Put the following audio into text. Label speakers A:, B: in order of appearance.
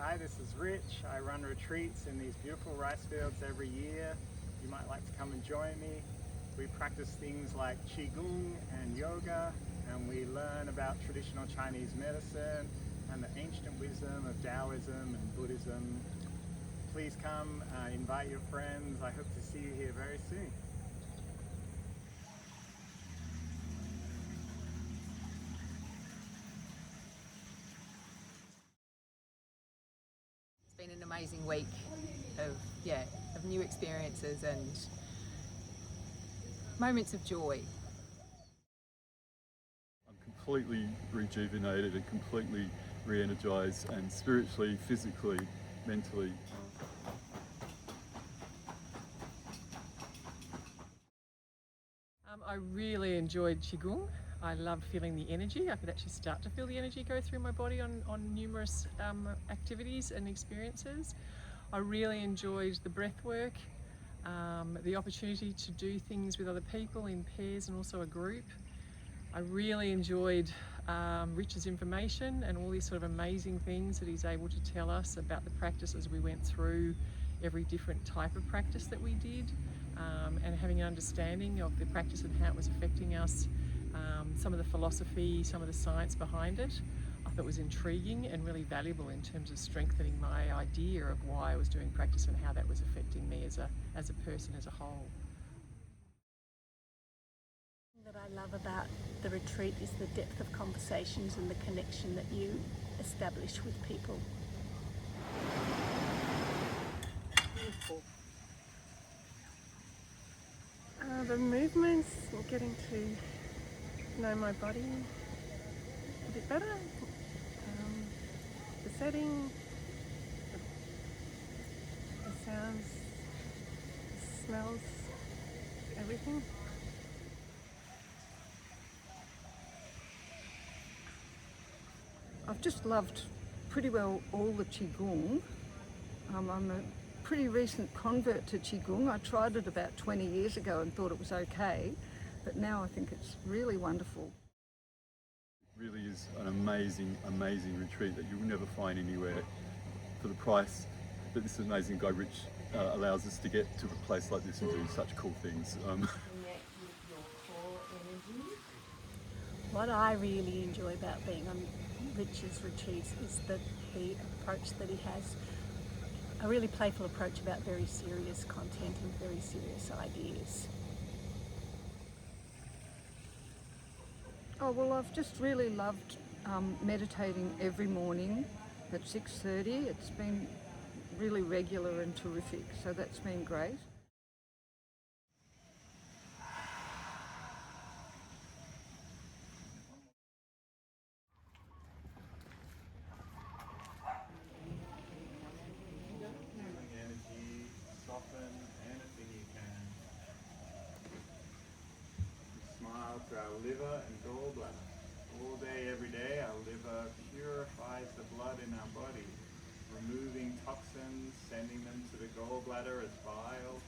A: Hi, this is Rich. I run retreats in these beautiful rice fields every year. You might like to come and join me. We practice things like Qigong and yoga, and we learn about traditional Chinese medicine and the ancient wisdom of Taoism and Buddhism. Please come, invite your friends. I hope to see you here very soon.
B: It's been an amazing week of new experiences and moments of joy.
C: I'm completely rejuvenated and completely re-energized, and spiritually, physically, mentally.
D: I really enjoyed Qigong. I loved feeling the energy. I could actually start to feel the energy go through my body on numerous activities and experiences. I really enjoyed the breath work, the opportunity to do things with other people in pairs and also a group. I really enjoyed Rich's information and all these sort of amazing things that he's able to tell us about the practices we went through, every different type of practice that we did, and having an understanding of the practice and how it was affecting us, some of the philosophy, some of the science behind it. I thought it was intriguing and really valuable in terms of strengthening my idea of why I was doing practice and how that was affecting me as a person as a whole.
E: What I love about the retreat is the depth of conversations and the connection that you establish with people. Beautiful. The movements, getting to know my body a bit better, the setting, the sounds, the smells, everything.
F: I've just loved pretty well all the Qigong. I'm a pretty recent convert to Qigong. I tried it about 20 years ago and thought it was okay, but now I think it's really wonderful.
C: It really is an amazing, amazing retreat that you'll never find anywhere for the price that this amazing guy Rich allows us to get to a place like this and do such cool things.
E: What I really enjoy about being on Rich's retreats is the approach that he has, a really playful approach about very serious content and very serious ideas.
F: Oh well, I've just really loved meditating every morning at 6:30. It's been really regular and terrific, so that's been great.
A: Energy, soften anything you can. We smile to our liver and gallbladder. All day, every day, our liver purifies the blood in our body, removing toxins, sending them to the gallbladder as bile,